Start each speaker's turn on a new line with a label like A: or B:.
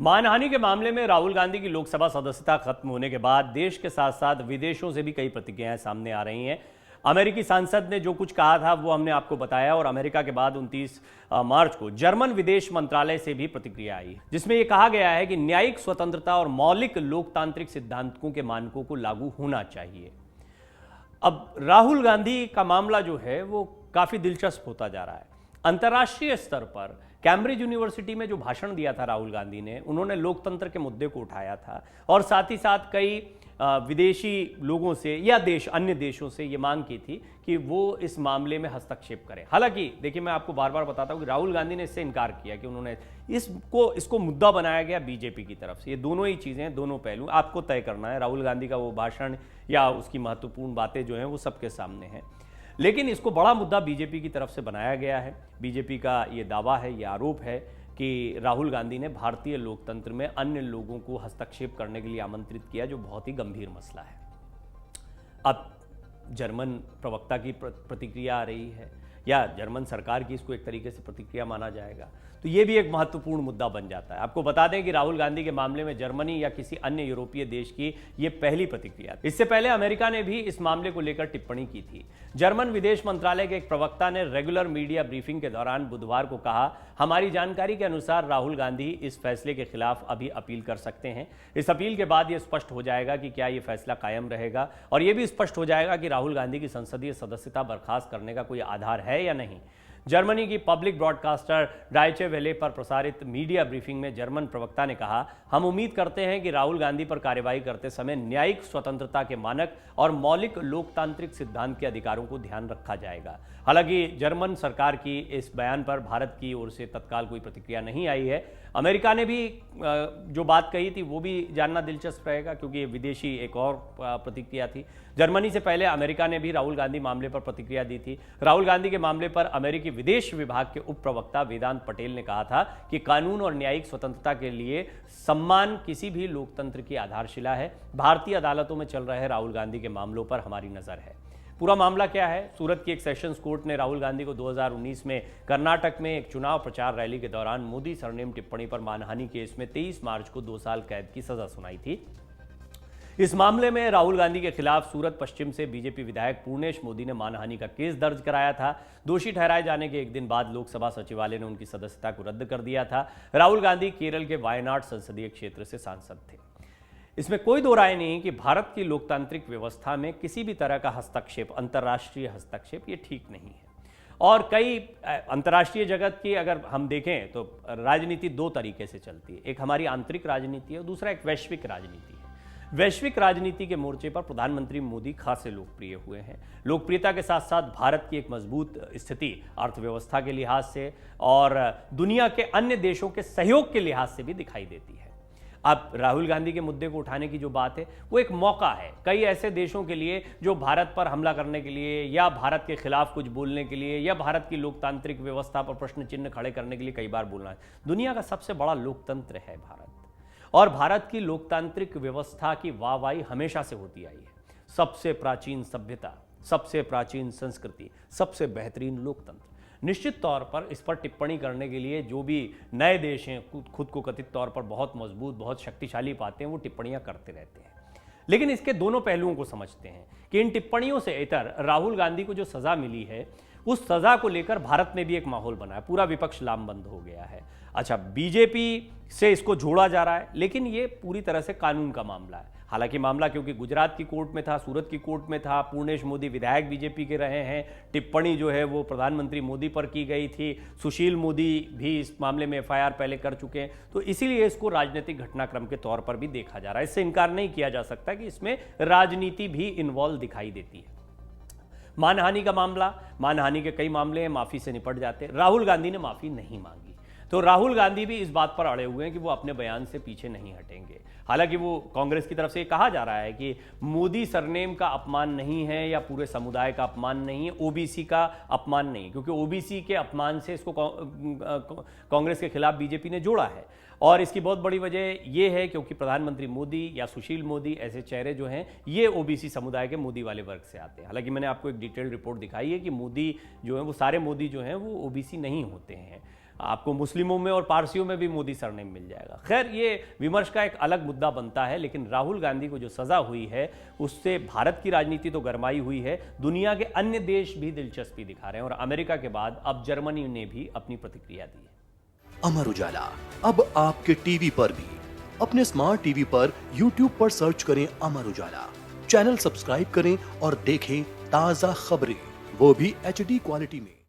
A: मानहानि के मामले में राहुल गांधी की लोकसभा सदस्यता खत्म होने के बाद देश के साथ साथ विदेशों से भी कई प्रतिक्रियाएं सामने आ रही हैं। अमेरिकी सांसद ने जो कुछ कहा था वो हमने आपको बताया और अमेरिका के बाद 29 मार्च को जर्मन विदेश मंत्रालय से भी प्रतिक्रिया आई, जिसमें यह कहा गया है कि न्यायिक स्वतंत्रता और मौलिक लोकतांत्रिक सिद्धांतों के मानकों को लागू होना चाहिए। अब राहुल गांधी का मामला जो है वो काफी दिलचस्प होता जा रहा है। अंतर्राष्ट्रीय स्तर पर कैम्ब्रिज यूनिवर्सिटी में जो भाषण दिया था राहुल गांधी ने, उन्होंने लोकतंत्र के मुद्दे को उठाया था और साथ ही साथ कई विदेशी लोगों से या अन्य देशों से ये मांग की थी कि वो इस मामले में हस्तक्षेप करें। हालांकि देखिए, मैं आपको बार बार बताता हूं कि राहुल गांधी ने इससे इनकार किया कि उन्होंने इसको मुद्दा बनाया गया बीजेपी की तरफ से। ये दोनों ही चीजें, दोनों पहलू आपको तय करना है। राहुल गांधी का वो भाषण या उसकी महत्वपूर्ण बातें जो हैं वो सबके सामने हैं, लेकिन इसको बड़ा मुद्दा बीजेपी की तरफ से बनाया गया है। बीजेपी का ये दावा है, ये आरोप है कि राहुल गांधी ने भारतीय लोकतंत्र में अन्य लोगों को हस्तक्षेप करने के लिए आमंत्रित किया, जो बहुत ही गंभीर मसला है। अब जर्मन प्रवक्ता की प्रतिक्रिया आ रही है या जर्मन सरकार की इसको एक तरीके से प्रतिक्रिया माना जाएगा, तो ये भी एक महत्वपूर्ण मुद्दा बन जाता है। आपको बता दें कि राहुल गांधी के मामले में जर्मनी या किसी अन्य यूरोपीय देश की ये पहली प्रतिक्रिया थी। इससे पहले अमेरिका ने भी इस मामले को लेकर टिप्पणी की थी। जर्मन विदेश मंत्रालय के एक प्रवक्ता ने रेगुलर मीडिया ब्रीफिंग के दौरान बुधवार को कहा, हमारी जानकारी के अनुसार राहुल गांधी इस फैसले के खिलाफ अभी अपील कर सकते हैं। इस अपील के बाद यह स्पष्ट हो जाएगा कि क्या यह फैसला कायम रहेगा और यह भी स्पष्ट हो जाएगा कि राहुल गांधी की संसदीय सदस्यता बर्खास्त करने का कोई आधार है या नहीं। जर्मनी की पब्लिक ब्रॉडकास्टर डायचे वेले पर प्रसारित मीडिया ब्रीफिंग में जर्मन प्रवक्ता ने कहा, हम उम्मीद करते हैं कि राहुल गांधी पर कार्रवाई करते समय न्यायिक स्वतंत्रता के मानक और मौलिक लोकतांत्रिक सिद्धांत के अधिकारों को ध्यान रखा जाएगा। हालांकि जर्मन सरकार की इस बयान पर भारत की ओर से तत्काल कोई प्रतिक्रिया नहीं आई है। अमेरिका ने भी जो बात कही थी वो भी जानना दिलचस्प रहेगा, क्योंकि विदेशी एक और प्रतिक्रिया थी। जर्मनी से पहले अमेरिका ने भी राहुल गांधी मामले पर प्रतिक्रिया दी थी। राहुल गांधी के मामले पर अमेरिकी विदेश विभाग के उप प्रवक्ता वेदांत पटेल ने कहा था कि कानून और न्यायिक स्वतंत्रता के लिए सम्मान किसी भी लोकतंत्र की आधारशिला है। भारतीय अदालतों में चल रहे राहुल गांधी के मामलों पर हमारी नजर है। पूरा मामला क्या है? सूरत की एक सेशंस कोर्ट ने राहुल गांधी को 2019 में कर्नाटक में एक चुनाव प्रचार रैली के दौरान मोदी सरनेम टिप्पणी पर मानहानि केस में 23 मार्च को 2 साल कैद की सजा सुनाई थी। इस मामले में राहुल गांधी के खिलाफ सूरत पश्चिम से बीजेपी विधायक पूर्णेश मोदी ने मानहानि का केस दर्ज कराया था। दोषी ठहराए जाने के एक दिन बाद लोकसभा सचिवालय ने उनकी सदस्यता को रद्द कर दिया था। राहुल गांधी केरल के वायनाड संसदीय क्षेत्र से सांसद थे। इसमें कोई दो राय नहीं कि भारत की लोकतांत्रिक व्यवस्था में किसी भी तरह का हस्तक्षेप, अंतर्राष्ट्रीय हस्तक्षेप, ये ठीक नहीं है। और कई अंतर्राष्ट्रीय जगत की अगर हम देखें तो राजनीति दो तरीके से चलती है। एक हमारी आंतरिक राजनीति है और दूसरा एक वैश्विक राजनीति है। वैश्विक राजनीति के मोर्चे पर प्रधानमंत्री मोदी खासे लोकप्रिय हुए हैं। लोकप्रियता के साथ साथ भारत की एक मजबूत स्थिति अर्थव्यवस्था के लिहाज से और दुनिया के अन्य देशों के सहयोग के लिहाज से भी दिखाई देती है। अब राहुल गांधी के मुद्दे को उठाने की जो बात है वो एक मौका है कई ऐसे देशों के लिए जो भारत पर हमला करने के लिए या भारत के खिलाफ कुछ बोलने के लिए या भारत की लोकतांत्रिक व्यवस्था पर प्रश्न चिन्ह खड़े करने के लिए कई बार बोलना है। दुनिया का सबसे बड़ा लोकतंत्र है भारत, और भारत की लोकतांत्रिक व्यवस्था की वाहवाही हमेशा से होती आई है। सबसे प्राचीन सभ्यता, सबसे प्राचीन संस्कृति, सबसे बेहतरीन लोकतंत्र। निश्चित तौर पर इस पर टिप्पणी करने के लिए जो भी नए देश हैं, खुद को कथित तौर पर बहुत मजबूत, बहुत शक्तिशाली पाते हैं, वो टिप्पणियां करते रहते हैं। लेकिन इसके दोनों पहलुओं को समझते हैं कि इन टिप्पणियों से इतर राहुल गांधी को जो सजा मिली है उस सजा को लेकर भारत में भी एक माहौल बना है। पूरा विपक्ष लामबंद हो गया है। अच्छा, बीजेपी से इसको जोड़ा जा रहा है, लेकिन ये पूरी तरह से कानून का मामला है। हालांकि मामला क्योंकि गुजरात की कोर्ट में था, सूरत की कोर्ट में था, पूर्णेश मोदी विधायक बीजेपी के रहे हैं, टिप्पणी जो है वो प्रधानमंत्री मोदी पर की गई थी, सुशील मोदी भी इस मामले में एफआईआर पहले कर चुके हैं, तो इसीलिए इसको राजनीतिक घटनाक्रम के तौर पर भी देखा जा रहा है। इससे इनकार नहीं किया जा सकता कि इसमें राजनीति भी इन्वॉल्व दिखाई देती है। मानहानि का मामला, मानहानि के कई मामले हैं, माफी से निपट जाते। राहुल गांधी ने माफी नहीं मांगी, तो राहुल गांधी भी इस बात पर अड़े हुए हैं कि वो अपने बयान से पीछे नहीं हटेंगे। हालांकि वो कांग्रेस की तरफ से ये कहा जा रहा है कि मोदी सरनेम का अपमान नहीं है या पूरे समुदाय का अपमान नहीं है, ओबीसी का अपमान नहीं, क्योंकि ओबीसी के अपमान से इसको कांग्रेस के खिलाफ बीजेपी ने जोड़ा है। और इसकी बहुत बड़ी वजह यह है क्योंकि प्रधानमंत्री मोदी या सुशील मोदी ऐसे चेहरे जो हैं ये ओबीसी समुदाय के मोदी वाले वर्ग से आते हैं। हालांकि मैंने आपको एक डिटेल्ड रिपोर्ट दिखाई है कि मोदी जो है वो सारे मोदी जो हैं वो ओबीसी नहीं होते हैं। आपको मुस्लिमों में और पारसियों में भी मोदी सरनेम मिल जाएगा। खैर, ये विमर्श का एक अलग मुद्दा बनता है, लेकिन राहुल गांधी को जो सजा हुई है उससे भारत की राजनीति तो गरमाई हुई है, दुनिया के अन्य देश भी दिलचस्पी दिखा रहे हैं और अमेरिका के बाद अब जर्मनी ने भी अपनी प्रतिक्रिया दी है।
B: अमर उजाला अब आपके टीवी पर भी। अपने स्मार्ट टीवी पर YouTube पर सर्च करें अमर उजाला, चैनल सब्सक्राइब करें और देखें ताजा खबरें, वो भी HD क्वालिटी में।